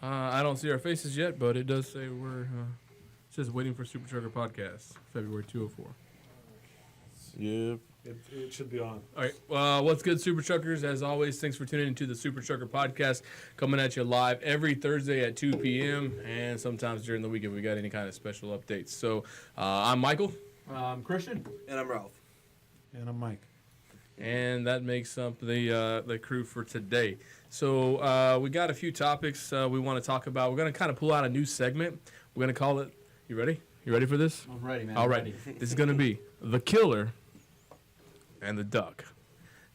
I don't see our faces yet, but it does say we're just waiting for Super Trucker Podcast, February 204. Yep. It should be on. All right. What's good, Super Truckers? As always, thanks for tuning into the Super Trucker Podcast, coming at you live every Thursday at 2 p.m. and sometimes during the week if we got any kind of special updates. So I'm Michael. I'm Christian. And I'm Ralph. And I'm Mike. And that makes up the crew for today. So we got a few topics we want to talk about. We're going to kind of pull out a new segment. We're going to call it, you ready? You ready for this? I'm ready, man. All right. This is going to be The Killer and the Duck.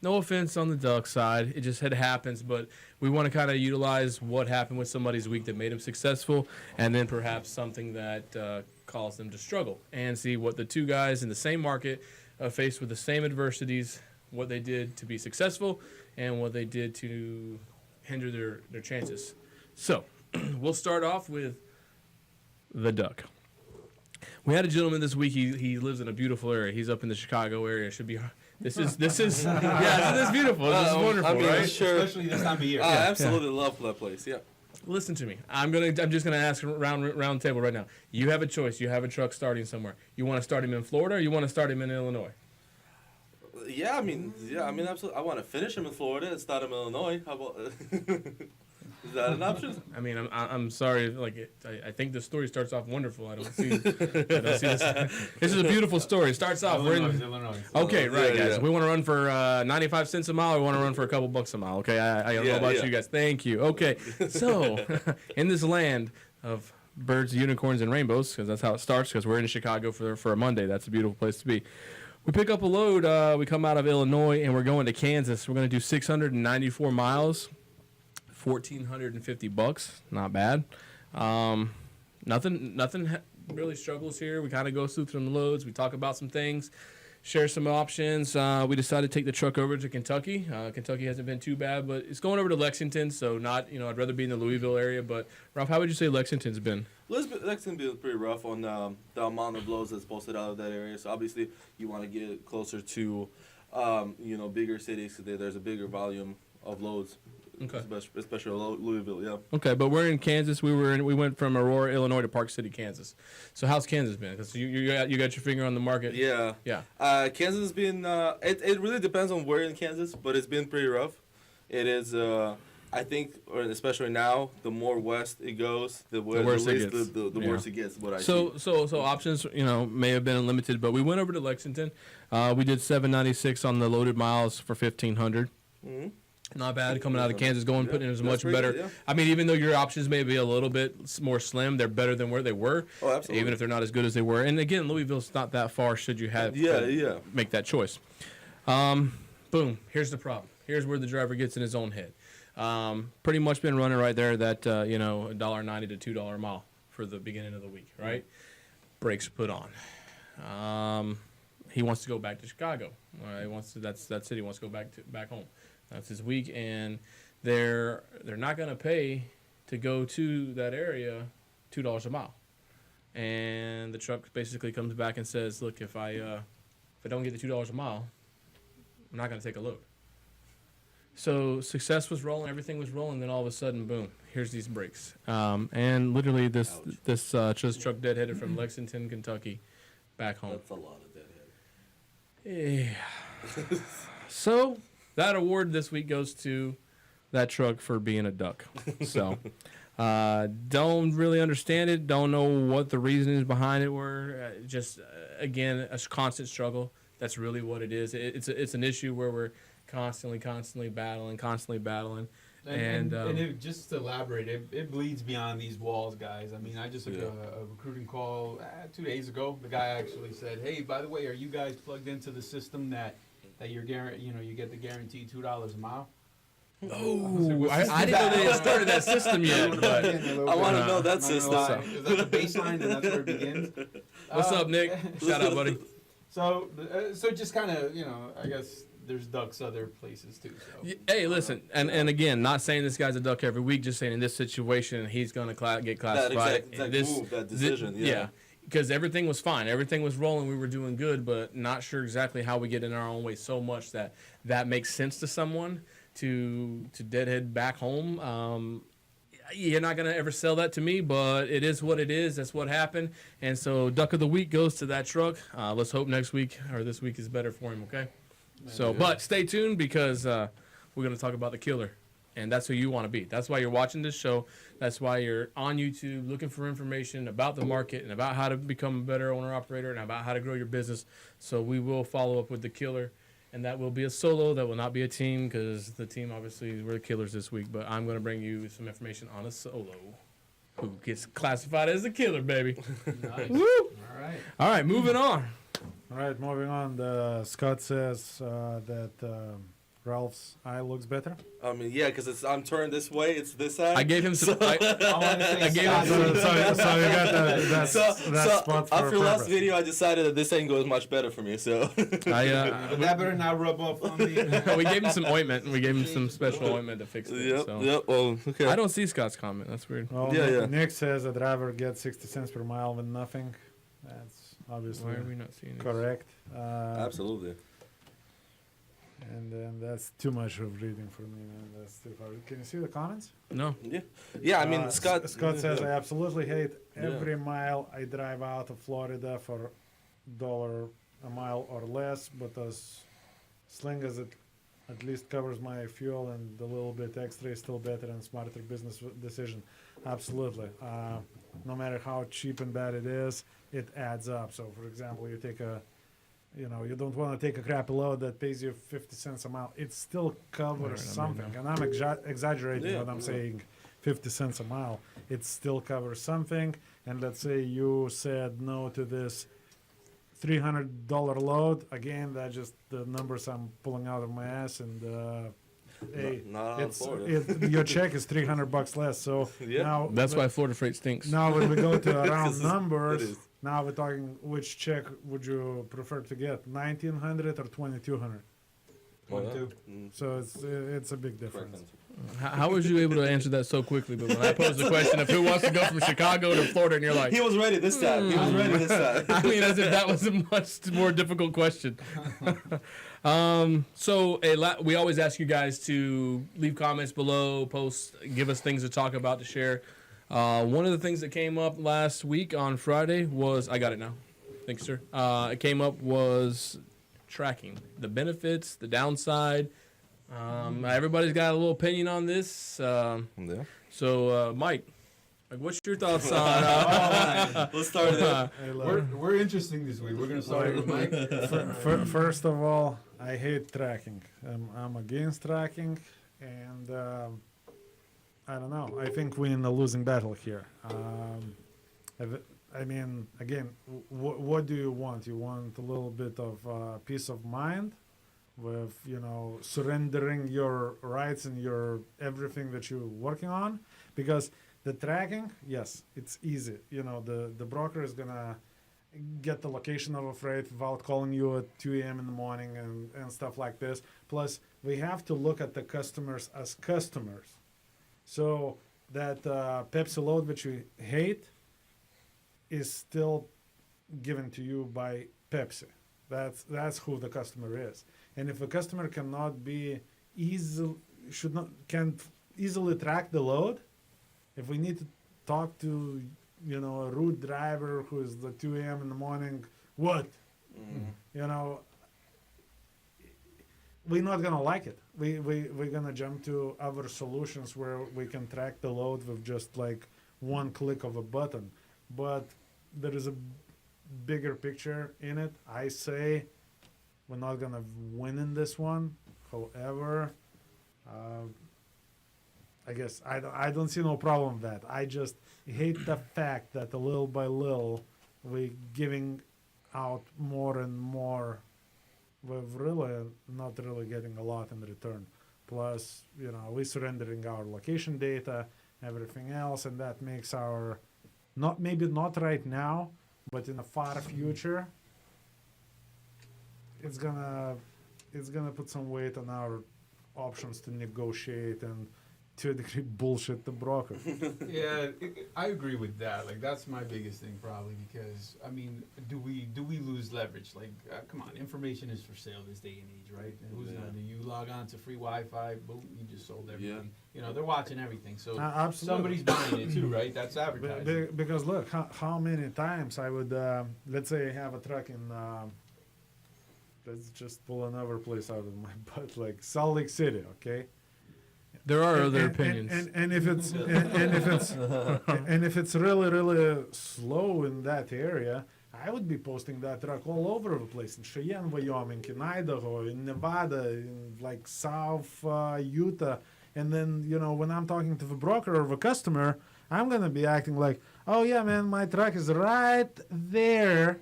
No offense on the Duck side. It just happens, but we want to kind of utilize what happened with somebody's week that made them successful and then perhaps something that caused them to struggle and see what the two guys in the same market faced with the same adversities, what they did to be successful and what they did to hinder their chances. So we'll start off with the Duck. We had a gentleman this week. He lives in a beautiful area. He's up in the Chicago area. This is yeah, this is beautiful. This is wonderful, I mean, right? sure. Especially this time of year. I absolutely love that place. Yeah. Listen to me. I'm just gonna ask round table right now. You have a choice. You have a truck starting somewhere. You want to start him in Florida or you want to start him in Illinois? Yeah, I mean, absolutely. I want to finish him in Florida and start him in Illinois. How about? Is that an option? I mean, I'm sorry. Like, I think the story starts off wonderful. I don't see this. This is a beautiful story. It starts off. Illinois. Okay, right, Yeah, guys. yeah. We want to run for 95 cents a mile. Or we want to run for a couple bucks a mile. Okay, I don't know about you guys. Thank you. Okay, so in this land of birds, unicorns, and rainbows, because that's how it starts. Because we're in Chicago for a Monday. That's a beautiful place to be. We pick up a load. We come out of Illinois and we're going to Kansas. We're going to do 694 miles. $1,450, not bad. Nothing really struggles here. We kind of go through some loads. We talk about some things, share some options. We decided to take the truck over to Kentucky. Kentucky hasn't been too bad, but it's going over to Lexington, so not, I'd rather be in the Louisville area. But Ralph, how would you say Lexington's been? Lexington been pretty rough on the amount of loads that's posted out of that area. So obviously you want to get closer to, bigger cities. There's a bigger volume of loads. Okay. Especially Louisville, yeah. Okay, but we're in Kansas. We went from Aurora, Illinois to Park City, Kansas. So how's Kansas been? Because you got your finger on the market. Yeah. Yeah. Kansas has been. It really depends on where in Kansas, but it's been pretty rough. It is. I think, or especially now, the more west it goes, the worse it gets. The worse it gets. What I see. So options, may have been limited, but we went over to Lexington. We did 796 on the loaded miles for 1,500. Mm-hmm. Not bad coming out of Kansas, putting it as much better. Good, yeah. I mean, even though your options may be a little bit more slim, they're better than where they were. Oh, absolutely. Even if they're not as good as they were. And again, Louisville's not that far. Should you have make that choice? Boom. Here's the problem. Here's where the driver gets in his own head. Pretty much been running right there that $1.90 to $2 a mile for the beginning of the week, right? Brakes put on. He wants to go back to Chicago. He wants to. That city wants to go back home. That's his week, and they're not going to pay to go to that area $2 a mile. And the truck basically comes back and says, "Look, if I don't get the $2 a mile, I'm not going to take a load." So success was rolling, everything was rolling. Then all of a sudden, boom! Here's these brakes, and literally this truck deadheaded from Lexington, Kentucky, back home. That's a lot of deadhead. Yeah. So that award this week goes to that truck for being a duck. So don't really understand it. Don't know what the reasons behind it were. Again, a constant struggle. That's really what it is. It's an issue where we're constantly battling. And just to elaborate, it bleeds beyond these walls, guys. I mean, I just took a recruiting call 2 days ago. The guy actually said, "Hey, by the way, are you guys plugged into the system that you're you get the guaranteed $2 a mile?" Oh, I didn't know they had started that system yet. But I want to know that system. Is that the baseline, and that's where it begins? What's up, Nick? Shout out, buddy. So just kind of, I guess there's ducks other places too. So. Hey, listen, and again, not saying this guy's a duck every week, just saying in this situation he's going to get classified. That decision, yeah. Because everything was fine, everything was rolling, we were doing good, but not sure exactly how we get in our own way so much that makes sense to someone to deadhead back home. you're not going to ever sell that to me, but it is what it is. That's what happened. And so Duck of the Week goes to that truck. Let's hope next week or this week is better for him, okay? So, but stay tuned because we're going to talk about the killer. And that's who you want to be. That's why you're watching this show. That's why you're on YouTube looking for information about the market and about how to become a better owner-operator and about how to grow your business. So we will follow up with the killer. And that will be a solo. That will not be a team because the team, obviously, we're the killers this week. But I'm going to bring you some information on a solo who gets classified as the killer, baby. Nice. Woo! All right, moving on. All right, moving on. Scott says that Ralph's eye looks better. I mean, yeah, because I'm turned this way. It's this side. I gave him some. I I want to say I gave him So some. you got that So spot for after a last purpose. video, I decided that this angle is much better for me. So But that better not rub off on me. we gave him some ointment. And we gave him some special ointment to fix it. yep, So. yep. Oh, okay. I don't see Scott's comment. That's weird. Well, Yeah. Nick says a driver gets 60 cents per mile with nothing. That's obviously Why are we not seeing this? correct. Absolutely. And then that's too much of reading for me, man. That's too far. Can you see the comments? No. Yeah. Yeah. I mean, Scott. Scott says I absolutely hate Yeah. every mile I drive out of Florida for $1 a mile or less, but as long as it at least covers my fuel and a little bit extra is still better and smarter business decision. Absolutely. No matter how cheap and bad it is, it adds up. So, for example, you take you don't want to take a crappy load that pays you 50 cents a mile. It still covers Alright, something. I'm And I'm exaggerating Yeah, when I'm yeah. saying 50 cents a mile. It still covers something. And let's say you said no to this $300 load. Again, that's just the numbers I'm pulling out of my ass. And hey, Not on Florida. your check is $300 less. So Yeah. now That's why Florida freight stinks. now when we go to 'Cause round it numbers, is. now we're talking which check would you prefer to get, 1,900 or 2,200? Oh, yeah. 22. Mm, So it's a big correct difference. answer. How was you able to answer that so quickly? But when I posed the question of who wants to go from Chicago to Florida, and you're like, He was ready this time. He was ready this time. I mean, as if that was a much more difficult question. We always ask you guys to leave comments below, post, give us things to talk about, to share. One of the things that came up last week on Friday was, I got it now. Thanks, sir. It came up was tracking, the benefits, the downside. Everybody's got a little opinion on this. Yeah. So, Mike, what's your thoughts on? Let's start there. Hey, look, We're interesting this week. We're gonna start with Mike. First of all, I hate tracking. I'm against tracking, and I don't know. I think we're in a losing battle here. I mean, again, what do you want? You want a little bit of peace of mind with, surrendering your rights and your everything that you're working on? Because the tracking, yes, it's easy. The broker is going to get the location of a freight without calling you at 2 a.m. in the morning and stuff like this. Plus, we have to look at the customers as customers. So that Pepsi load, which we hate, is still given to you by Pepsi. That's who the customer is. And if a customer can't easily track the load, if we need to talk to a rude driver who is the 2 a.m. in the morning, what? We're not gonna like it. We're gonna jump to other solutions where we can track the load with just like one click of a button. But there is a bigger picture in it. I say we're not gonna win in this one. However, I guess I don't see no problem with that. I just hate the fact that little by little we're giving out more and more. We're really not really getting a lot in return. Plus, we're surrendering our location data, everything else, and that makes our maybe not right now, but in the far future, it's gonna put some weight on our options to negotiate and to a degree bullshit the broker. Yeah, I agree with that. Like that's my biggest thing probably because I mean, do we lose leverage? Like, come on, information is for sale this day and age, right? And who's gonna do you log on to free Wi-Fi? Boom, you just sold everything. You know, they're watching everything, so Absolutely. somebody's buying it too, right? That's advertising. Because look, how many times I would, let's say I have a truck in, let's just pull another place out of my butt, like Salt Lake City, okay? There are other opinions. And if it's and if it's really slow in that area, I would be posting that truck all over the place in Cheyenne, Wyoming, in Idaho, in Nevada, in like South Utah. And then, you know, when I'm talking to the broker or the customer, I'm gonna be acting like, oh yeah, man, my truck is right there.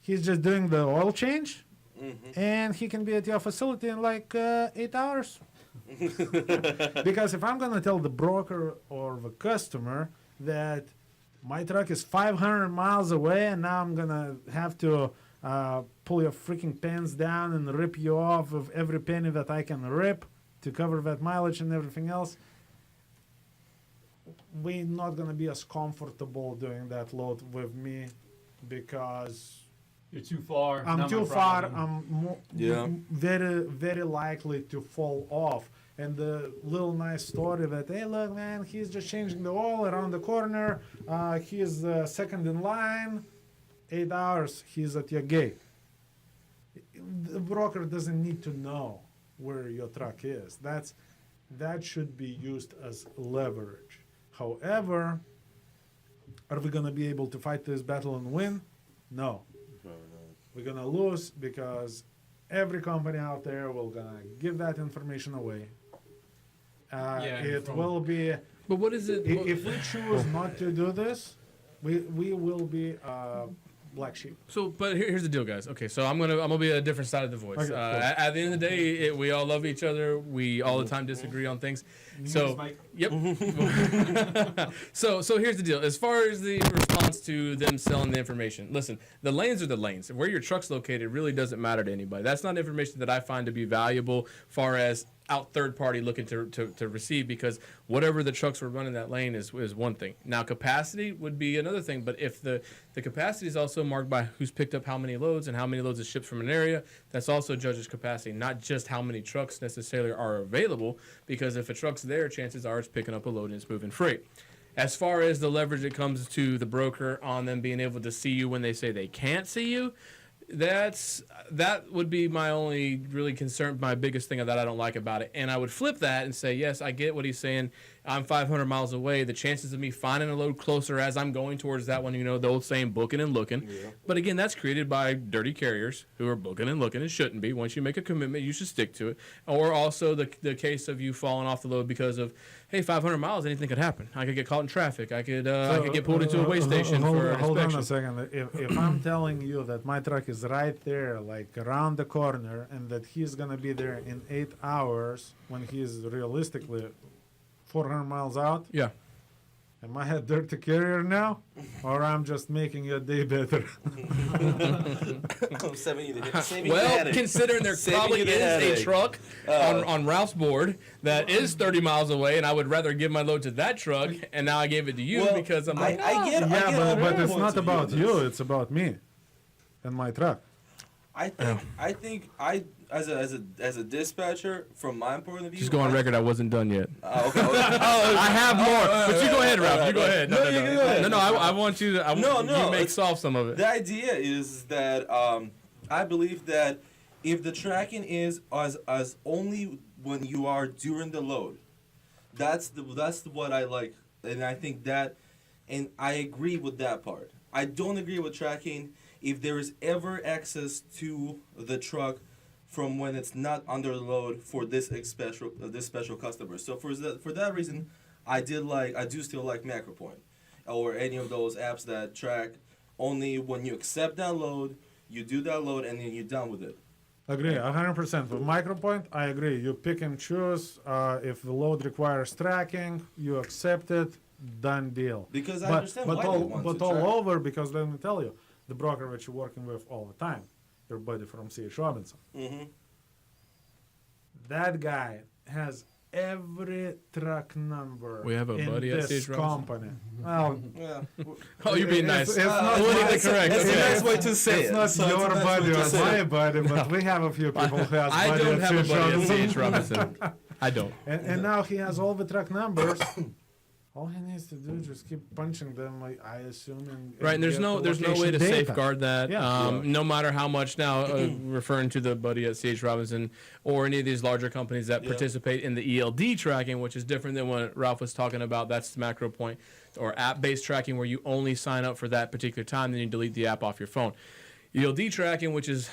He's just doing the oil change, and he can be at your facility in like 8 hours. Because if I'm gonna tell the broker or the customer that my truck is 500 miles away and now I'm gonna have to pull your freaking pants down and rip you off of every penny that I can rip to cover that mileage and everything else, we're not gonna be as comfortable doing that load with me because You're too far. I'm not too my far. problem. I'm very likely to fall off. And the little nice story that, hey, look, man, he's just changing the oil around the corner. He's second in line. 8 hours, he's at your gate. The broker doesn't need to know where your truck is. That should be used as leverage. However, are we going to be able to fight this battle and win? No. We're going to lose because every company out there will gonna give that information away. It will be. But what is it? If we choose not to do this, we will be black sheep. So, but here's the deal, guys. Okay, so I'm gonna be a different side of the voice. Okay, cool. At the end of the day, we all love each other. We all the time disagree on things. So, yep. So here's the deal. As far as the response to them selling the information, listen, the lanes are the lanes. Where your truck's located really doesn't matter to anybody. That's not information that I find to be valuable far as out third party looking to receive, because whatever the trucks were running that lane is one thing. Now capacity would be another thing, but if the capacity is also marked by who's picked up how many loads and how many loads is shipped from an area, that's also judges capacity, not just how many trucks necessarily are available, because if a truck's there, chances are it's picking up a load and it's moving freight. As far as the leverage that comes to the broker on them being able to see you when they say they can't see you, that would be my only really concern, my biggest thing that I don't like about it. And I would flip that and say, yes, I get what he's saying. I'm 500 miles away. The chances of me finding a load closer as I'm going towards that one, you know, the old saying, booking and looking. Yeah. But again, that's created by dirty carriers who are booking and looking. It shouldn't be. Once you make a commitment, you should stick to it. Or also the case of you falling off the load because of, hey, 500 miles, anything could happen. I could get caught in traffic. I could get pulled into a weigh station for an Hold on inspection. a second. If I'm telling you that my truck is right there, like around the corner, and that he's going to be there in 8 hours when he's realistically 400 miles out, Yeah. am I a dirty carrier now? Or I'm just making your day better? Well, considering there probably is a truck on Ralph's board that is 30 miles away, and I would rather give my load to that truck, and now I gave it to you because I'm like, I get but it's not about you. It's about me and my truck. I think as a dispatcher, from my point of view, just go on record, I wasn't done yet. Okay. I have more, but you go ahead, Ralph. You go ahead. No, I want you to. You solve some of it. The idea is that I believe that if the tracking is as only when you are during the load, that's what I like, and I think that, and I agree with that part. I don't agree with tracking if there is ever access to the truck from when it's not under load for this special customer. So for that reason, I do still like MacroPoint or any of those apps that track only when you accept that load, you do that load, and then you're done with it. Agree, 100%. With MicroPoint, I agree. You pick and choose. If the load requires tracking, you accept it. Done deal. Because I understand why they want to track. All over, because let me tell you, the broker that you're working with all the time, your buddy from C.H. Robinson, that guy has every truck number We have a in buddy at this CH Robinson? company. Well, Yeah. Oh, you're being nice. It's not Politically my- correct. That's Okay. a nice way to say it's it. not So it's a your nice way buddy to or say my it. buddy, but we have a few people who has I buddy don't at have a CH buddy Robinson. at CH Robinson. I don't. And now he has all the truck numbers. All he needs to do is just keep punching them, I assume. And Right, and there's get no the way to location data. safeguard that. Yeah. No matter how much now, referring to the buddy at CH Robinson or any of these larger companies that Yeah. participate in the ELD tracking, which is different than what Ralph was talking about. That's the macro point, or app-based tracking, where you only sign up for that particular time, then you delete the app off your phone. ELD tracking, which is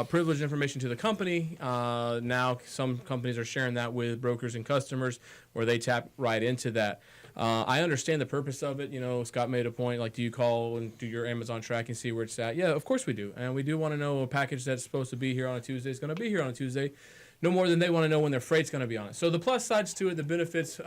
privileged information to the company. Now, some companies are sharing that with brokers and customers, where they tap right into that. I understand the purpose of it. You know, Scott made a point, like, do you call and do your Amazon tracking, see where it's at? Yeah, of course we do. And we do want to know a package that's supposed to be here on a Tuesday is going to be here on a Tuesday, no more than they want to know when their freight's going to be on it. So the plus sides to it, the benefits,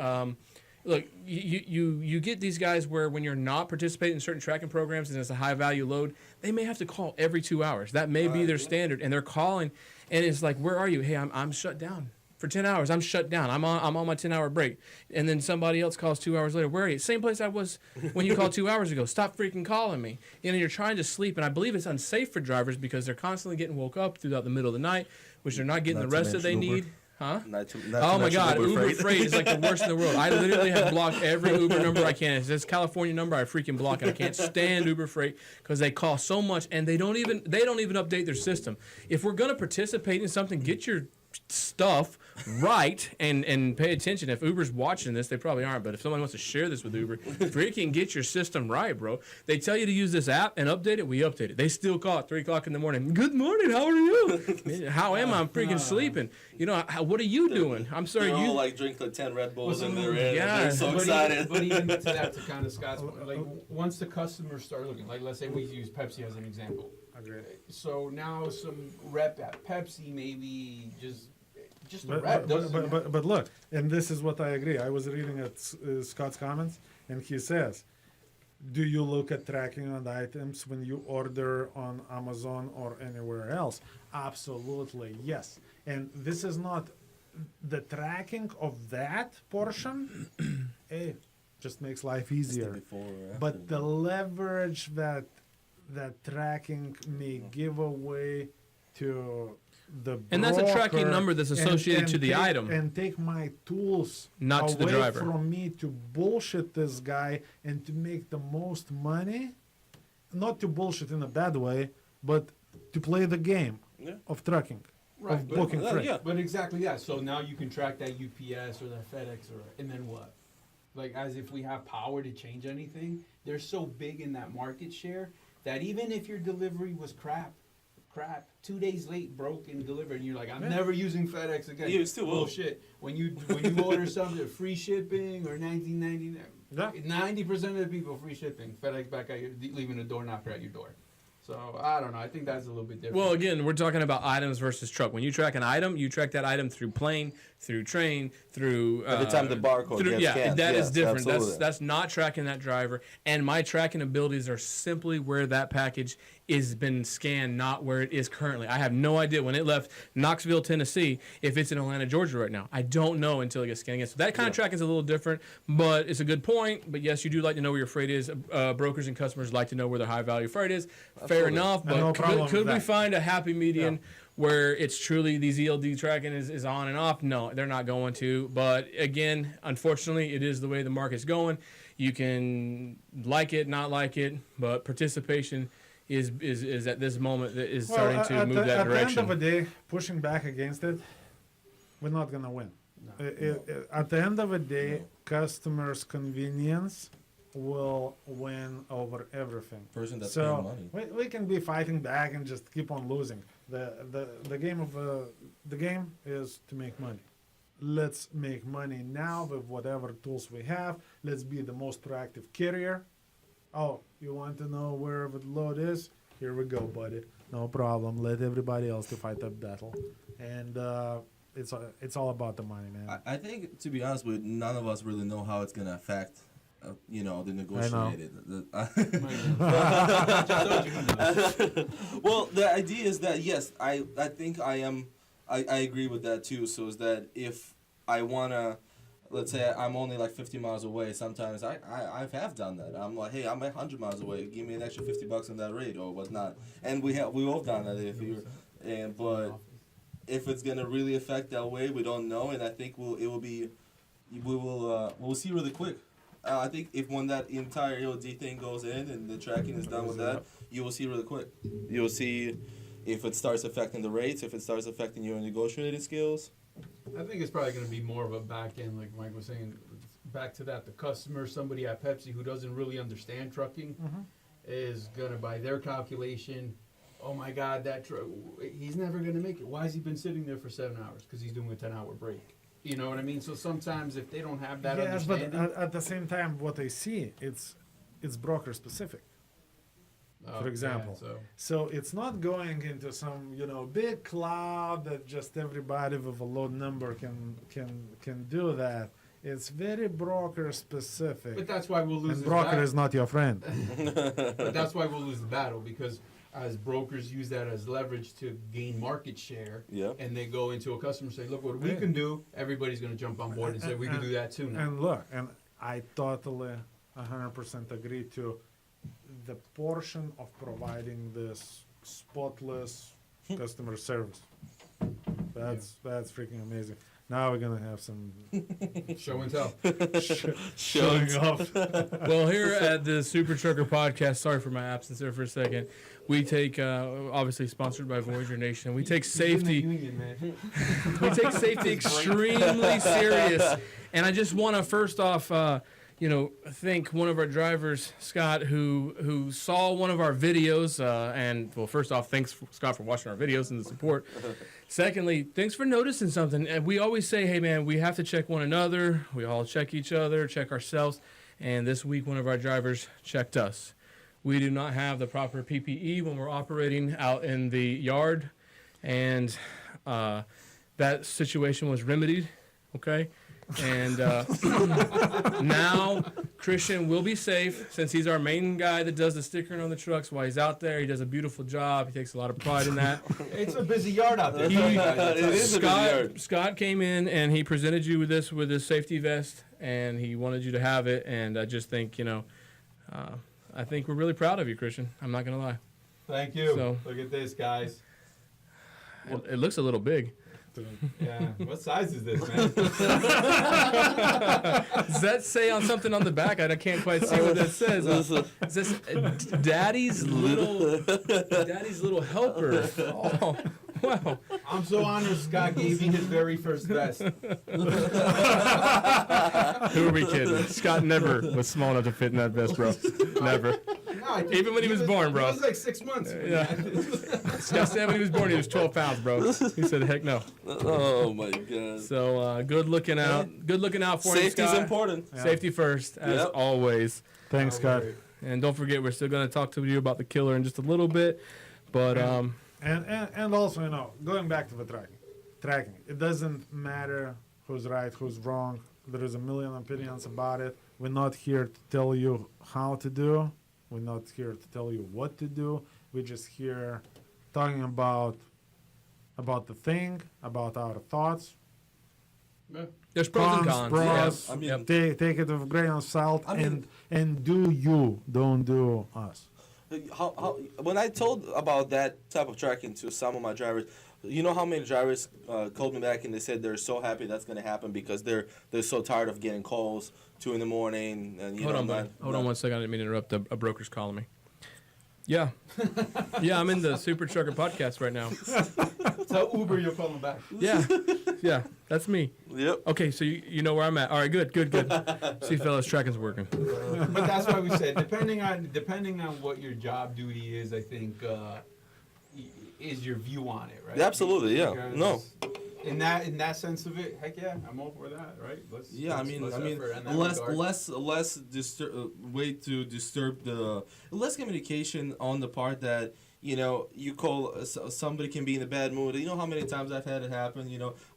look, you get these guys where when you're not participating in certain tracking programs and it's a high value load, they may have to call every 2 hours. That may be their standard, and they're calling, and it's like, where are you? Hey, I'm shut down. For 10 hours, I'm shut down. I'm on my 10-hour break. And then somebody else calls 2 hours later. Where are you? Same place I was when you called 2 hours ago. Stop freaking calling me. You know, you're trying to sleep. And I believe it's unsafe for drivers because they're constantly getting woke up throughout the middle of the night, which they're not getting Not the to rest that they mention need. Huh? Not to Oh my mention God, Uber Freight is like the worst in the world. I literally have blocked every Uber number I can. If it's California number, I freaking block it. I can't stand Uber Freight because they call so much and they don't even update their system. If we're gonna participate in something, get your stuff right and pay attention. If Uber's watching this, they probably aren't, but if someone wants to share this with Uber, freaking get your system right, bro. They tell you to use this app and update it, we update it. They still call at 3 o'clock in the morning. Good morning, how are you? How am I? I'm freaking sleeping. You know, what are you doing? I'm sorry, They're you all like drink like 10 Red Bulls Well, and they're in. yeah. They're so But excited. But even to that, to kind of Scott's point, like once the customers start looking, like let's say we use Pepsi as an example. Agreed. So now some rep at Pepsi maybe just a But, rep but, doesn't. but look, and this is what I agree. I was reading at Scott's comments, and he says, do you look at tracking on items when you order on Amazon or anywhere else? Absolutely, yes. And this is not the tracking of that portion. Just makes life easier. Before or after. But the leverage that tracking may give away to the And that's a tracking broker number that's associated to the take, item. and take my tools Not to the away driver. from me to bullshit this guy and to make the most money, not to bullshit in a bad way, but to play the game Yeah. of trucking, Right, of but- booking freight. yeah. But exactly, yeah. So now you can track that UPS or that FedEx and then what? Like as if we have power to change anything. They're so big in that market share that even if your delivery was crap, 2 days late, broke and delivered, and you're like, I'm never using FedEx again. You still will. Bullshit. When you order something free shipping or $19.99, Yeah. 90% of the people free shipping. FedEx back at your leaving a door knocker at your door. So I don't know. I think that's a little bit different. Well, again, we're talking about items versus truck. When you track an item, you track that item through plane, through train, through Every time the barcode gets yeah, scanned. that is Yes, different. absolutely. That's not tracking that driver. And my tracking abilities are simply where that package is been scanned, not where it is currently. I have no idea when it left Knoxville, Tennessee, if it's in Atlanta, Georgia right now. I don't know until it gets scanned again. So that kind of tracking is a little different, but it's a good point. But yes, you do like to know where your freight is. Brokers and customers like to know where their high value freight is. Fair Absolutely. enough, No but problem could with we that. find a happy median where it's truly these ELD tracking is on and off? No, they're not going to. But again, unfortunately, it is the way the market's going. You can like it, not like it, but participation is at this moment that is starting to move that at direction. the end of the day, pushing back against it, we're not gonna win. At the end of the day, customers' convenience will win over everything. Person that's So paying money. we can be fighting back and just keep on losing. The game is to make money. Let's make money now with whatever tools we have. Let's be the most proactive carrier. Oh, you want to know where the load is? Here we go, buddy. No problem. Let everybody else to fight that battle. And it's all about the money, man. I think, to be honest with you, none of us really know how it's going to affect, the negotiated. Well, the idea is that, yes, I think I agree with that too. So is that if I wanna, let's say I'm only like 50 miles away. Sometimes I have done that. I'm like, hey, I'm 100 miles away. Give me an extra $50 on that rate or whatnot. And we've all done that but if it's gonna really affect that way, we don't know. And I think we'll see really quick. I think when that entire EOD thing goes in and the tracking is done with that, you will see really quick. You'll see if it starts affecting the rates, if it starts affecting your negotiating skills. I think it's probably going to be more of a back end, like Mike was saying, back to that. The customer, somebody at Pepsi who doesn't really understand trucking, is going to, by their calculation, oh my God, that truck, he's never going to make it. Why has he been sitting there for 7 hours? Because he's doing a 10-hour break. You know what I mean? So sometimes if they don't have that understanding. But at the same time, what I see, it's broker specific. For example, so it's not going into some big cloud that just everybody with a load number can do that. It's very broker specific. But that's why we'll lose. And broker is not your friend. But that's why we'll lose the battle, because as brokers use that as leverage to gain market share, and they go into a customer and say, look what we can do, everybody's going to jump on board and say we can do that too now. And look, and I totally 100% agree to the portion of providing this spotless customer service. That's freaking amazing. Now we're gonna have some show and tell. Showing off. Well, here at the Super Trucker Podcast, sorry for my absence there for a second. We take, obviously sponsored by Voyager Nation. We take safety. We take safety extremely serious, and I just want to first off. Thank one of our drivers, Scott, who saw one of our videos. And, well, first off, thanks, Scott, for watching our videos and the support. Secondly, thanks for noticing something. And we always say, hey, man, we have to check one another. We all check each other, check ourselves. And this week, one of our drivers checked us. We do not have the proper PPE when we're operating out in the yard. And that situation was remedied, okay? And now Christian will be safe, since he's our main guy that does the stickering on the trucks while he's out there. He does a beautiful job. He takes a lot of pride in that. It's a busy yard out there. It is a busy yard. Scott came in and he presented you with this with his safety vest, and he wanted you to have it. And I just think, I think we're really proud of you, Christian. I'm not going to lie. Thank you. So, look at this, guys. It looks a little big. Yeah. What size is this, man? Does that say on something on the back? I can't quite see what that says. Is this Daddy's little helper? Oh, wow. I'm so honored Scott gave me his very first vest. Who are we kidding? Scott never was small enough to fit in that vest, bro. Never. No, even when he was born, bro. He was like 6 months. Yeah. Scott said when he was born, he was 12 pounds, bro. He said, heck no. Oh, my God. So, good looking out. Good looking out for you, Scott. Safety's important. Yeah. Safety first, as always. Thanks, Scott. And don't forget, we're still going to talk to you about the killer in just a little bit. But, And also, going back to the tracking, it doesn't matter who's right, who's wrong. There is a million opinions about it. We're not here to tell you how to do. We're not here to tell you what to do. We're just here talking about the thing, about our thoughts. Yeah. There's pros and cons. Pros. Yeah. I mean, take it with a grain of salt, and do you, don't do us. When I told about that type of tracking to some of my drivers, you know how many drivers called me back and they said they're so happy that's going to happen because they're so tired of getting calls 2 a.m. and Hold on 1 second. I didn't mean to interrupt. A broker's calling me. Yeah, yeah. I'm in the Super Trucker Podcast right now. Tell Uber you're calling back. Yeah, that's me. Yep. Okay, so you know where I'm at. All right, good. See, fellas, tracking's working. But that's why we said depending on what your job duty is, I think is your view on it, right? Absolutely, yeah. Because no. In that sense of it, heck yeah, I'm all for that, right? Let's less way to disturb the less communication on the part that you call somebody can be in a bad mood. You know how many times I've had it happen.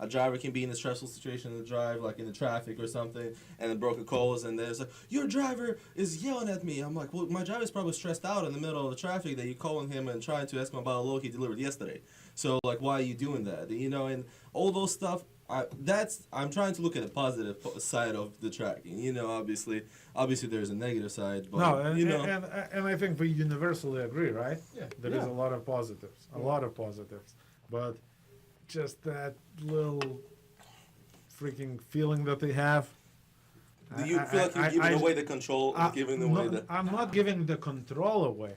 A driver can be in a stressful situation in the drive, like in the traffic or something, and the broker calls and there's like, your driver is yelling at me. I'm like, well, my driver's probably stressed out in the middle of the traffic that you're calling him and trying to ask him about a load he delivered yesterday. So like, why are you doing that? And all those stuff. I'm trying to look at the positive side of the tracking. You know, obviously there's a negative side, but No, and, you know, and I think we universally agree, right? Yeah. There is a lot of positives, but just that little freaking feeling that they have. do you feel like you're giving away the control, giving away the? I'm not giving the control away.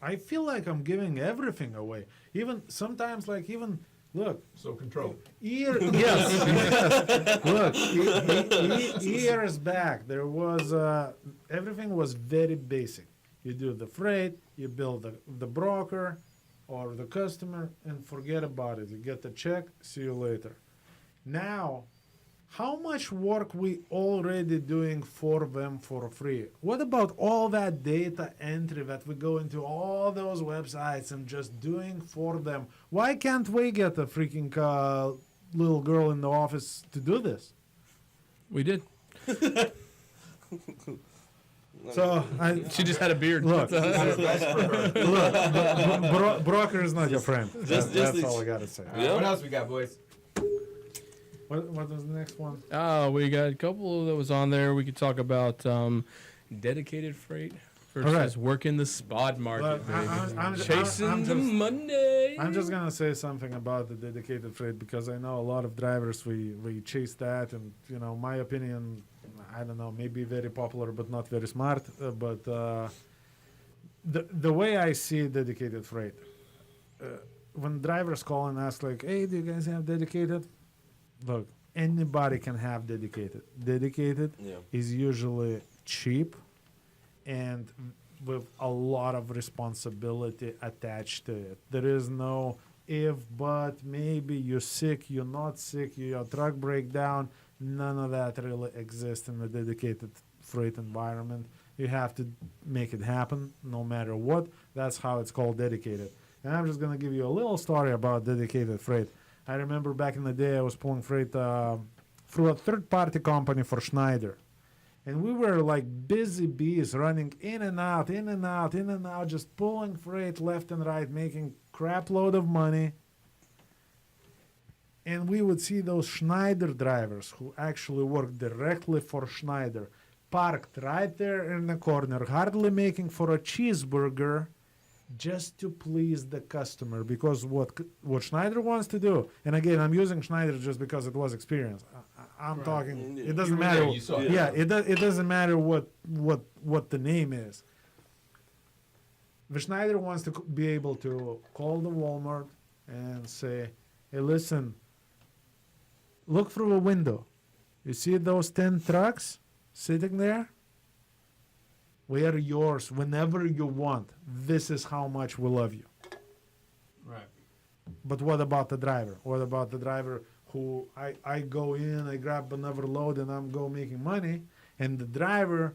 I feel like I'm giving everything away. Even sometimes, like even look. So control. Yes. Look, years back, there was everything was very basic. You do the freight, you bill the broker or the customer, and forget about it. You get the check, see you later. Now, how much work we already doing for them for free? What about all that data entry that we go into all those websites and just doing for them? Why can't we get a freaking little girl in the office to do this? We did. So She just had a beard. look, broker is not your friend. That's all I gotta say. Yeah. What else we got, boys? What was the next one? Oh, we got a couple that was on there. We could talk about dedicated freight versus working the spot market, But baby. I'm Chasing the just- Monday. I'm just gonna say something about the dedicated freight because I know a lot of drivers we chase that, and you know my opinion, I don't know, maybe very popular but not very smart. But the way I see dedicated freight, when drivers call and ask like, "Hey, do you guys have dedicated?" Look, anybody can have dedicated. Dedicated Yeah. is usually cheap and with a lot of responsibility attached to it. There is no if, but, maybe, you're sick, you're not sick, your truck break down. None of that really exists in the dedicated freight environment. You have to make it happen no matter what. That's how it's called dedicated. And I'm just going to give you a little story about dedicated freight. I remember back in the day I was pulling freight through a third-party company for Schneider. And we were like busy bees running in and out, just pulling freight left and right, making crap load of money. And we would see those Schneider drivers who actually work directly for Schneider, parked right there in the corner, hardly making for a cheeseburger, just to please the customer. Because what Schneider wants to do, and again, I'm using Schneider just because it was experience. I'm Right. talking. You It doesn't were matter. there, you saw it. Yeah, it doesn't matter what the name is. The Schneider wants to be able to call the Walmart and say, "Hey, listen. Look through a window. You see those 10 trucks sitting there? We are yours whenever you want. This is how much we love you." Right. But what about the driver? What about the driver who I go in, I grab another load, and I'm go making money, and the driver,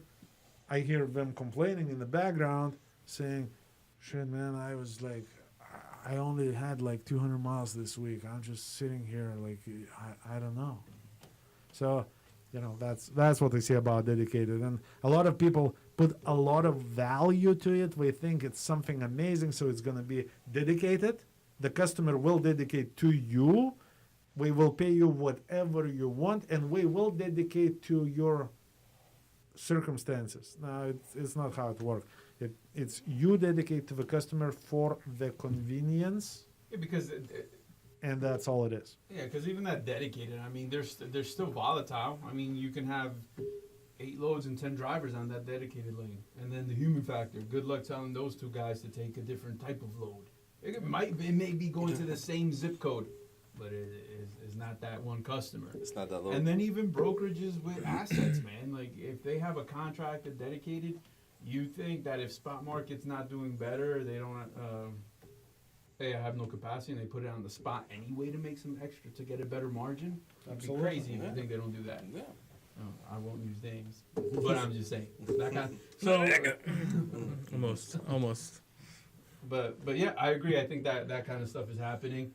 I hear them complaining in the background, saying, "Shit, man, I was like, I only had like 200 miles this week. I'm just sitting here like, I don't know." So, you know, that's what I say about dedicated. And a lot of people put a lot of value to it. We think it's something amazing, so it's going to be dedicated. The customer will dedicate to you. We will pay you whatever you want, and we will dedicate to your circumstances. No, it's not how it works. It's you dedicate to the customer for the convenience, Yeah, because and that's all it is. yeah, because even that dedicated, I mean, they're still volatile. I mean, you can have 8 loads and 10 drivers on that dedicated lane, and then the human factor. Good luck telling those 2 guys to take a different type of load. It may be going to the same zip code, but it is not that one customer. It's not that low. And then even brokerages with assets, man. Like if they have a contracted dedicated, you think that if spot market's not doing better, they don't. Hey, I have no capacity, and they put it on the spot anyway to make some extra to get a better margin. That'd be Absolutely, crazy if yeah. you think they don't do that. Yeah. I won't use names, but I'm just saying that kind. So almost. But yeah, I agree. I think that kind of stuff is happening.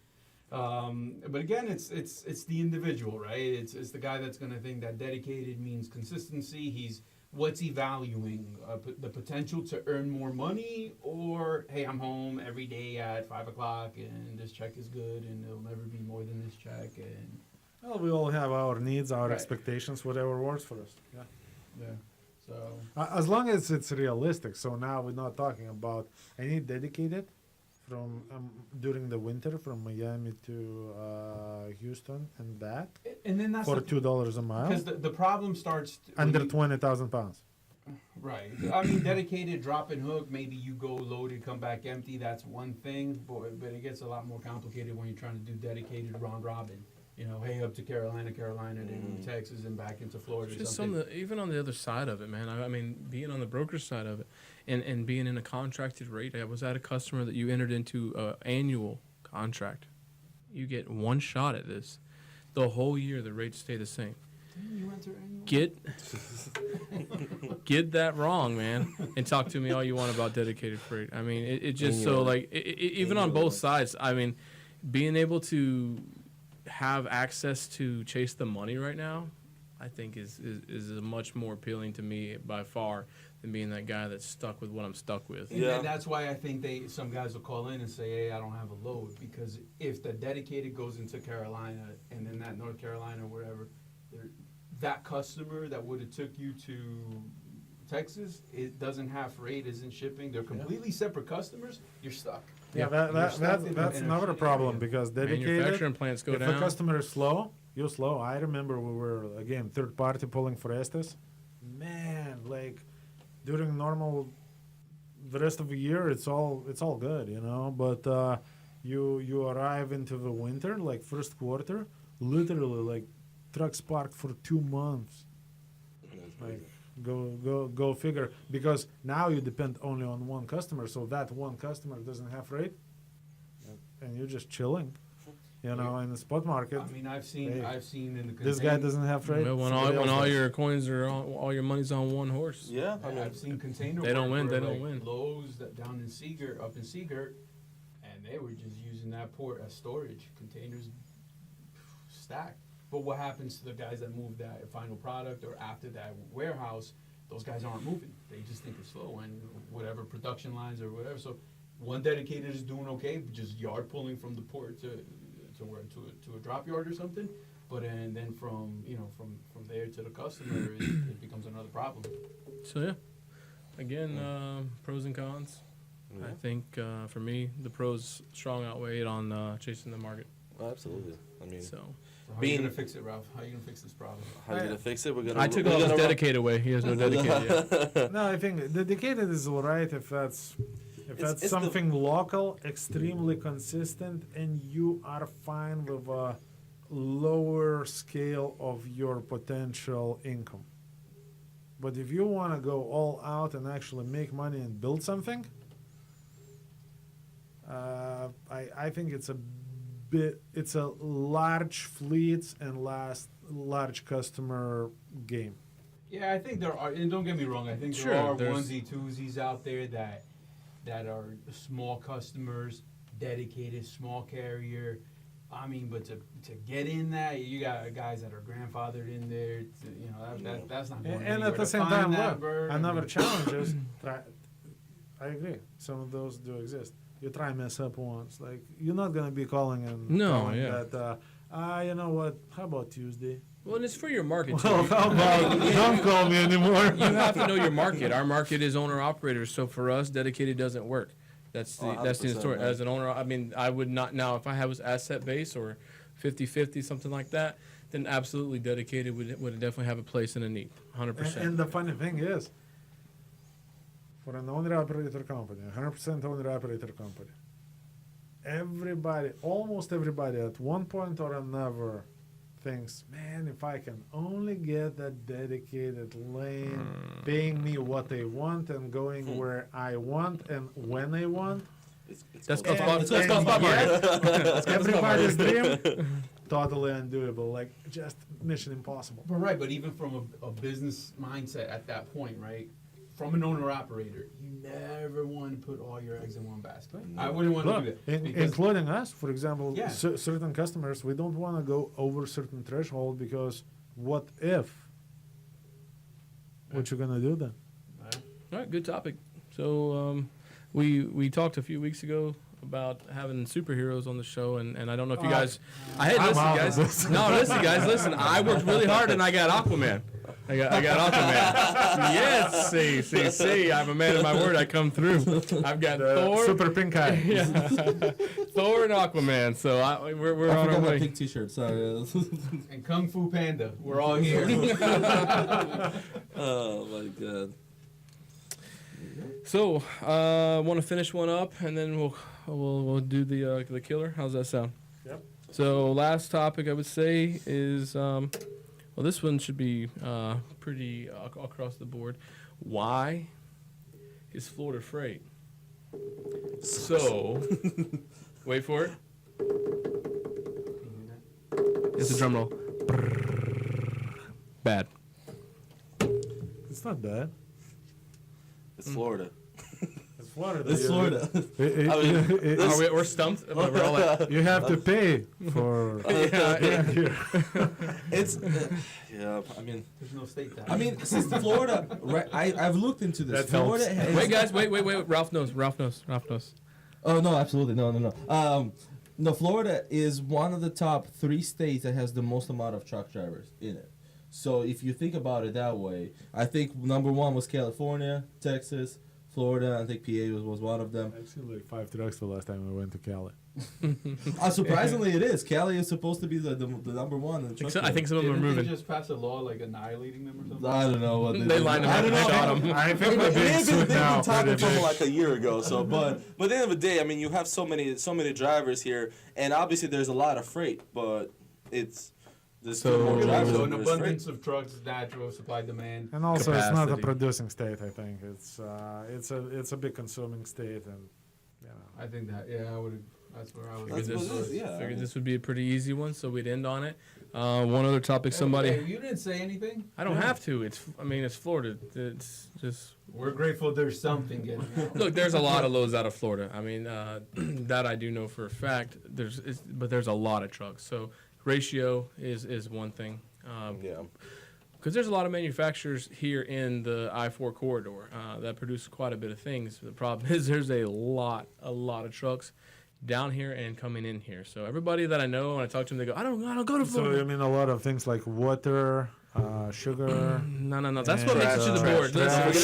But again, it's the individual, right? It's the guy that's going to think that dedicated means consistency. He's what's he valuing? The potential to earn more money, or hey, I'm home every day at 5 o'clock and this check is good and it'll never be more than this check. And Well, we all have our needs, our Right. expectations, whatever works for us. Yeah. yeah, so As long as it's realistic. So now we're not talking about any dedicated from during the winter from Miami to Houston and back and then that's for $2 a mile because the problem starts when under you- 20,000 pounds. Right. I mean, dedicated drop and hook. Maybe you go loaded, come back empty. That's one thing, but it gets a lot more complicated when you're trying to do dedicated round robin. You know, hey, up to Carolina, then Texas, and back into Florida. Just something. even on the other side of it, man. I mean, being on the broker side of it, and being in a contracted rate. I was at a customer that you entered into an annual contract. You get one shot at this. The whole year, the rates stay the same. You enter annual? Get that wrong, man, and talk to me all you want about dedicated freight. I mean, it just so like even on both sides. I mean, being able to have access to chase the money right now, I think is much more appealing to me by far than being that guy that's stuck with what I'm stuck with. And that's why I think some guys will call in and say, hey, I don't have a load, because if the dedicated goes into Carolina and then that North Carolina or wherever, that customer that would have took you to Texas, it doesn't have freight, isn't shipping. They're completely separate customers. You're stuck. Yeah, You're stuck in that's a another shitty problem area. because dedicated. Manufacturing plants go If down. the customer is slow, you're slow. I remember we were again third party pulling for Estes. Man, like during normal, the rest of the year it's all good, you know. But you arrive into the winter, like first quarter, literally like trucks parked for 2 months. Like go figure. Because now you depend only on one customer, so that one customer doesn't have freight, and you're just chilling. You know, in the spot market, I mean, I've seen in the this guy doesn't have freight. Well, when somebody else all does. your coins are all your money's on one horse. Yeah, I mean, I've seen container. They don't work win, where, they don't like, win. Lowe's down in Seagirt, up in Seagirt, and they were just using that port as storage. Containers stacked. But what happens to the guys that move that final product or after that warehouse? Those guys aren't moving. They just think it's slow and whatever production lines or whatever. So one dedicated is doing okay, just yard pulling from the port to a drop yard or something. But and then from there to the customer, it becomes another problem. So yeah, again, pros and cons. Yeah. I think for me, the pros strong outweigh it on chasing the market. Oh, absolutely. I mean, So So how are you gonna fix it, Ralph? How are you gonna fix this problem? how you gonna fix it? We're gonna. I took we're off his gonna run- dedicated away. He has no dedicated yet. No, I think dedicated is alright if that's it's the- something local, extremely consistent, and you are fine with a lower scale of your potential income. But if you want to go all out and actually make money and build something, I think it's a large fleets and large customer game. Yeah, I think there are, and don't get me wrong, I think Sure, there are there's- onesie twosies out there that are small customers, dedicated, small carrier. I mean, but to get in that, you got guys that are grandfathered in there. That's not going And anywhere. at the To same find time, that look, bird, I another mean- challenge is, I agree, some of those do exist. You try and mess up once, like, you're not going to be calling and No, telling yeah. that, you know what, how about Tuesday? Well, and it's for your market too. Well, how about, don't call me anymore. You have to know your market. Our market is owner operators, so for us, dedicated doesn't work. That's the 100%, story. man. As an owner, I mean, I would not now if I have asset base or 50-50, something like that, then absolutely dedicated would definitely have a place and a need, 100%. And the funny thing is, for an owner-operator company, 100% owner-operator company, almost everybody at one point or another thinks, man, if I can only get that dedicated lane, paying me what they want and going where I want and when I want, That's called- called And- spot, that's called spot market. everybody's dream, totally undoable, like just mission impossible. But right, but even from a business mindset at that point, right? From an owner operator, you never want to put all your eggs in one basket. I wouldn't want to do Look, that. because- including us, for example, Yeah. certain customers, we don't want to go over certain threshold because what if what you gonna do then? All right, good topic. So we talked a few weeks ago about having superheroes on the show, and I don't know if you guys. Listen, guys. Listen, I worked really hard, and I got Aquaman. I got Aquaman. Yes, see. I'm a man of my word. I come through. I've got Thor, Super pink eye. yeah, Thor and Aquaman. So we're on our my way. pink T-shirt. Sorry. And Kung Fu Panda. We're all here. Oh my god. So want to finish one up, and then we'll do the killer. How's that sound? Yep. So last topic I would say is well, this one should be pretty across the board. Why is Florida freight so? Wait for it. It's a drum roll. Bad. It's not bad. It's Florida. It's Florida. It's Florida. We're stumped. But we're all like, You have to pay for. It's yeah. I mean, There's no state tax. I mean, since Florida, right? I've looked into this. That Florida helps. has, wait, guys, wait. Ralph knows. Oh no, absolutely no. No, Florida is one of the top 3 states that has the most amount of truck drivers in it. So if you think about it that way, I think number 1 was California, Texas, Florida. I think PA was one of them. I've seen like 5 trucks the last time I went to Cali. Surprisingly, it is. Cali is supposed to be the number 1 in truck I think some of them are Didn't they moving. just pass a law like annihilating them or something? I don't know what They lined them I up don't and know. shot 'em. I think we're They've being been sued now. talking pretty from much. like a year ago. So, but at the end of the day, I mean, you have so many drivers here, and obviously there's a lot of freight, but there's still more drivers. So than an there is freight. abundance of trucks, natural supply demand. And also, it's not a Capacity. producing state. I think it's a big consuming state, and you know. I think that I would. That's where I was. That's Figured what it is, yeah. Figured this would be a pretty easy one, so we'd end on it. One other topic, somebody. Hey, you didn't say anything. I don't have to. It's Florida. It's just We're grateful there's something getting out. look. There's a lot of loads out of Florida. I mean, that I do know for a fact. But there's a lot of trucks. So ratio is one thing. Yeah. Because there's a lot of manufacturers here in the I-4 corridor that produce quite a bit of things. The problem is there's a lot of trucks down here and coming in here. So everybody that I know, when I talk to them, they go, I don't go to So Florida. you mean a lot of things like water, sugar. No. That's what and, makes it to the board. trash.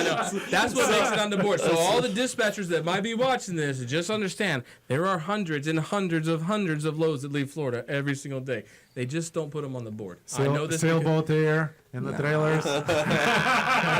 No. That's what makes it on the board. So all the dispatchers that might be watching this, just understand there are hundreds and hundreds of loads that leave Florida every single day. They just don't put them on the board. I know this. Sailboat air in the trailers.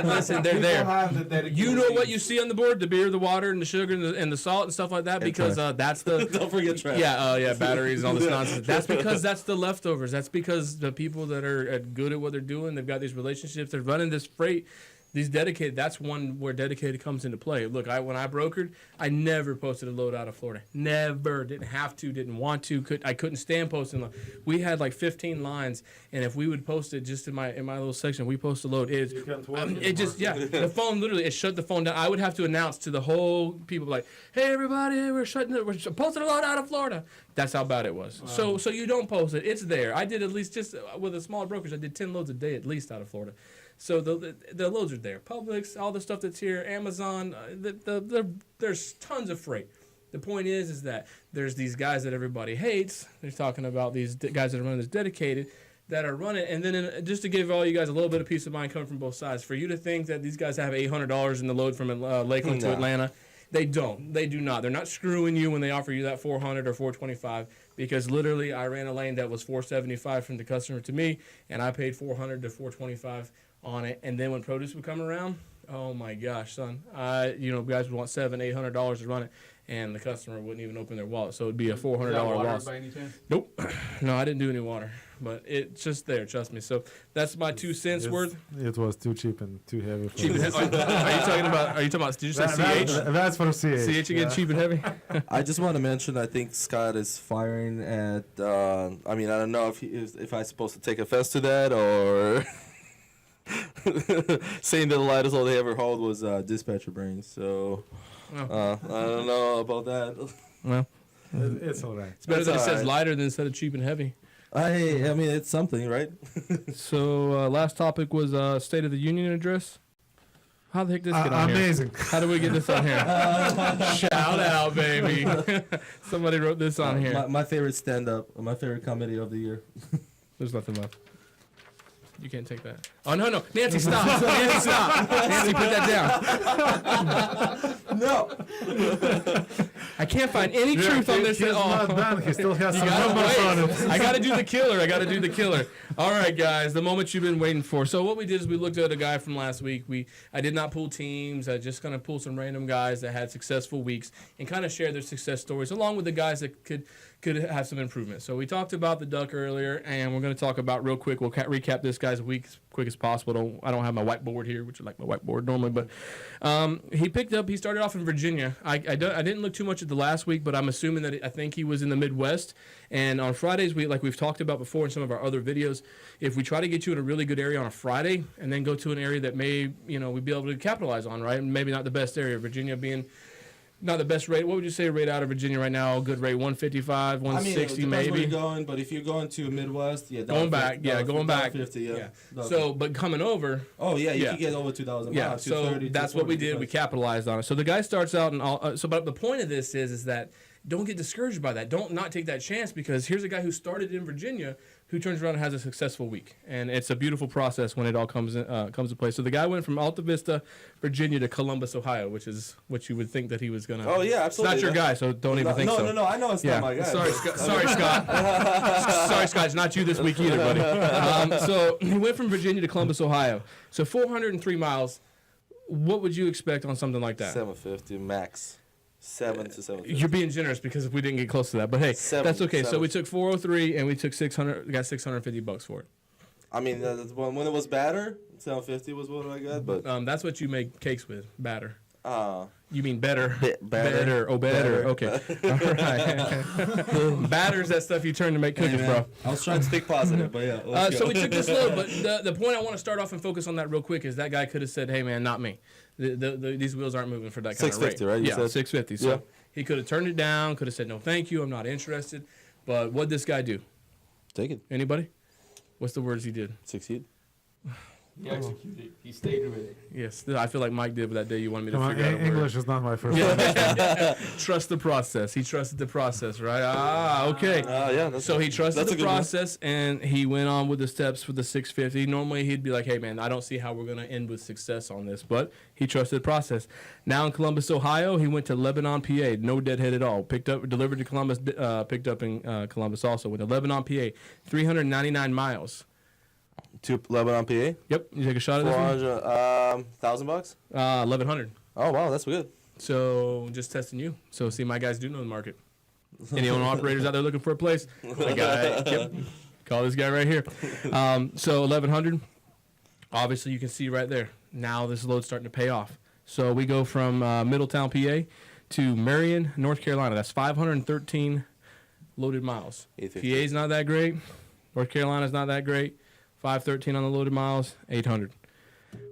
Listen, they're People there. have the dedicated You know what teams. you see on the board: the beer, the water, and the sugar, and the salt and stuff like that. Because that's the Don't forget trash. yeah, batteries and all this nonsense. That's because that's the leftovers. That's because the people that are good at what they're doing, they've got these relationships. They're running this freight. These dedicated, that's one where dedicated comes into play. Look, when I brokered, I never posted a load out of Florida. Never. Didn't have to, didn't want to. I couldn't stand posting. We had like 15 lines, and if we would post it just in my little section, we post a load. The phone literally, it shut the phone down. I would have to announce to the whole people like, hey, everybody, we're posting a load out of Florida. That's how bad it was. Wow. So you don't post it. It's there. I did at least just with a smaller brokerage, I did 10 loads a day at least out of Florida. So the loads are there. Publix, all the stuff that's here, Amazon, there's tons of freight. The point is that there's these guys that everybody hates. They're talking about these guys that are running this dedicated that are running. And then just to give all you guys a little bit of peace of mind coming from both sides, for you to think that these guys have $800 in the load from Lakeland to Atlanta, they don't. They do not. They're not screwing you when they offer you that $400 or $425 because literally I ran a lane that was $475 from the customer to me, and I paid $400 to $425 on it. And then when produce would come around, oh my gosh, son, guys would want $700-800 to run it, and the customer wouldn't even open their wallet, so it'd be a $400 loss. By any chance? Nope, no, I didn't do any water, but it's just there. Trust me. So that's my 2 cents worth. It was too cheap and too heavy. For Cheap and this. heavy. Are you talking about? Did you say CH? That's for CH. CH again, cheap and heavy. I just want to mention, I think Scott is firing at. I mean, I don't know if I'm supposed to take offense to that or saying that the lightest load they ever hauled was dispatcher brains. So I don't know about that. Well, It's all right. it's better That's that it says alright. lighter than instead of cheap and heavy. I mean, it's something, right? So last topic was State of the Union address. How the heck did this get on amazing. here? How do we get this on here? Shout out, baby. Somebody wrote this on here. My favorite stand-up, my favorite comedy of the year. There's nothing left. You can't take that. Oh, no. Nancy, stop. Nancy, stop. Nancy, put that down. No. I can't find any truth on this He's at all. not done. He still has some gotta numbers wait. on it. I got to do the killer. All right, guys, the moment you've been waiting for. So what we did is we looked at a guy from last week. I did not pull teams. I just kind of pulled some random guys that had successful weeks and kind of share their success stories along with the guys that could have some improvement. So we talked about the duck earlier, and we're going to talk about real quick. We'll recap this guy's week as quick as possible. I don't have my whiteboard here, which is like my whiteboard normally, but he started off in Virginia. I didn't look too much at the last week, but I'm assuming that I think he was in the Midwest. And on Fridays, like we've talked about before in some of our other videos, if we try to get you in a really good area on a Friday and then go to an area that may, we'd be able to capitalize on, right? Maybe not the best area, Virginia being not the best rate. What would you say rate out of Virginia right now? Good rate, 155, 160 maybe. maybe. Where you're going, but if you're going to Midwest, going back. $50, yeah. So, but coming over. Oh yeah, you can get over 2,000 miles. Yeah, so that's what we did. We capitalized on it. So the guy starts out, and but the point of this is that don't get discouraged by that. Don't not take that chance, because here's a guy who started in Virginia who turns around and has a successful week, and it's a beautiful process when it all comes to play. So the guy went from Alta Vista, Virginia, to Columbus, Ohio, which is what you would think that he was gonna. Oh yeah, absolutely. It's not your guy, so don't even think so. No, I know it's not my guy. Sorry, Scott. Sorry, Scott. It's not you this week either, buddy. So he went from Virginia to Columbus, Ohio. So 403 miles. What would you expect on something like that? 750 max. 7 to 750. You're being generous because we didn't get close to that, but hey, that's okay. So we took 403 and we took 600. Got $650 for it. I mean, when it was batter, 750 was what I got, but that's what you make cakes with, batter. Uh, You mean better? Better. Oh, better. Okay. All right. Batter's that stuff you turn to make cookies, bro. I was trying to stick positive, but yeah. So we took this load, but the point I want to start off and focus on that real quick is that guy could have said, "Hey, man, not me. These wheels aren't moving for that kind of rate." 650, right? You Yeah, said? 650. So he could have turned it down. Could have said, "No, thank you. I'm not interested." But what'd this guy do? Take it. Anybody? What's the words he did? Succeed. He executed. He stayed with it. Yes, I feel like Mike did that day. You wanted me to Come on, figure out a word. English is not my first language. Trust the process. He trusted the process, right? Okay. Yeah. So he trusted that's the process, and he went on with the steps for the 650. Normally, he'd be like, "Hey, man, I don't see how we're going to end with success on this," but he trusted the process. Now in Columbus, Ohio, he went to Lebanon, PA. No deadhead at all. Delivered to Columbus, picked up in Columbus also. Went to Lebanon, PA. 399 miles. To Lebanon, PA. Yep. You take a shot of this one? $1,000. 1,100. Oh wow, that's good. So just testing you. So see, my guys do know the market. Any owner operators out there looking for a place? Call this guy right here. So 1,100. Obviously, you can see right there. Now this load's starting to pay off. So we go from Middletown, PA, to Marion, North Carolina. That's 513 loaded miles. PA's not that great. North Carolina's not that great. 513 on the loaded miles, 800.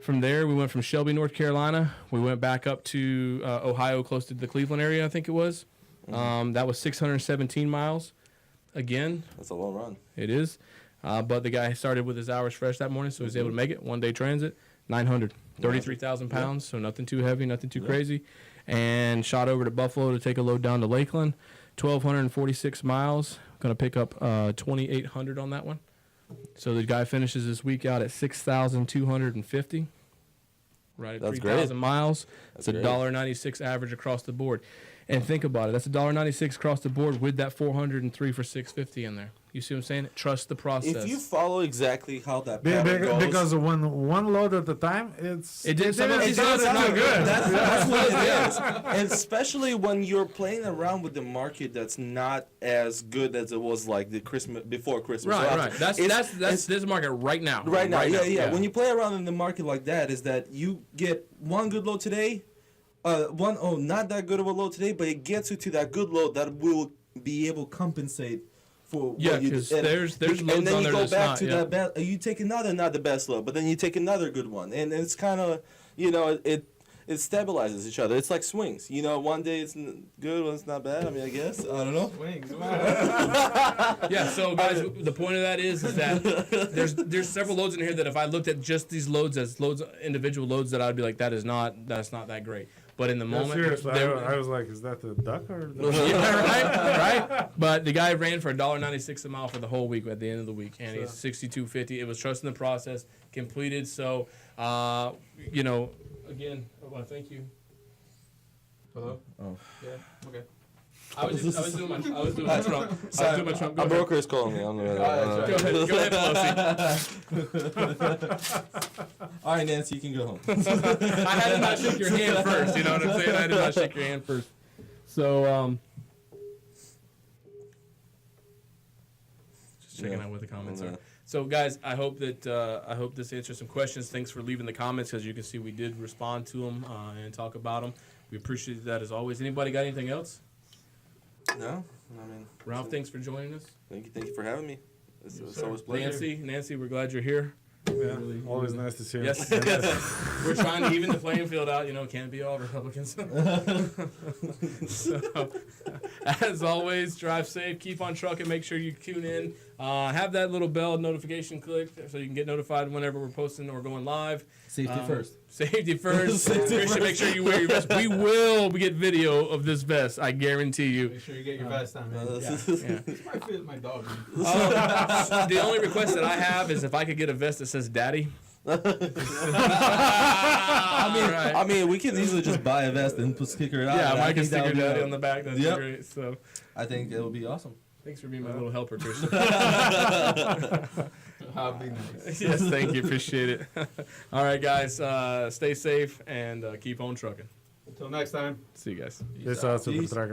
From there, we went from Shelby, North Carolina. We went back up to Ohio, close to the Cleveland area, I think it was. That was 617 miles. Again, that's a long run. It is. But the guy started with his hours fresh that morning, so he was able to make it. One-day transit, 900. 33,000 pounds, so nothing too heavy, nothing too crazy. And shot over to Buffalo to take a load down to Lakeland. 1,246 miles. Going to pick up 2,800 on that one. So the guy finishes this week out at 6,250. Right at 3,000 miles. It's $1.96 average across the board. And think about it. That's $1.96 across the board with that 403 for 650 in there. You see what I'm saying? Trust the process. If you follow exactly how that pattern goes, because when one load at a time, some of these loads are not good. That's what it is. And especially when you're playing around with the market that's not as good as it was like the before Christmas. Right. That's this market right now. Right now. Yeah. When you play around in the market like that, is that you get one good load today, not that good of a load today, but it gets you to that good load that will be able to compensate. Because there's loads and then on you there go that's back not, to that best. You take another, not the best load, but then you take another good one, and it's kind of, it stabilizes each other. It's like swings. You know, one day it's good, one it's not bad. I mean, I guess I don't know. Swings. Yeah, so guys, the point of that is that there's several loads in here that if I looked at just these loads as individual loads, that I'd be like, that's not that great. But in the moment, seriously, I was like, is that the duck or the yeah, right. But the guy ran for $1.96 a mile for the whole week at the end of the week, and he's 62.50. It was trusting the process, completed. So, you know, again, I want to thank you. Hello. Oh. Yeah. Okay. I was doing my Trump. I was doing my Trump. Go A ahead. broker is calling me. I'm Go ahead, Pelosi. All right, Nancy, you can go home. I had to not shake your hand first. You know what I'm saying? I had to not shake your hand first. So, just checking out what the comments are. So, guys, I hope this answers some questions. Thanks for leaving the comments. As you can see, we did respond to them and talk about them. We appreciate that as always. Anybody got anything else? No, I mean, Ralph, thanks for joining us. thank you for having me. It's always a pleasure. Nancy, we're glad you're here. Yeah, Really, always nice to see you. Yes, we're trying to even the playing field out. You know, can't be all Republicans. So, as always, drive safe, keep on trucking. Make sure you tune in. Have that little bell notification clicked so you can get notified whenever we're posting or going live. Safety first. Safety first. Christian, make sure you wear your vest. We will get video of this vest. I guarantee you. Make sure you get your vest on, man. Yeah. This might fit my dog. The only request that I have is if I could get a vest that says "Daddy." I mean, we can easily just buy a vest and sticker it out. Yeah, Mike can think that sticker would be Daddy a- on the back. That's Yep. great. So, I think it would be awesome. thanks for being my little helper, Christian. I'll be nice. Yes, thank you. Appreciate it. All right, guys. Stay safe and keep on trucking. Until next time. See you guys. Peace out, Super Peace. Trucker.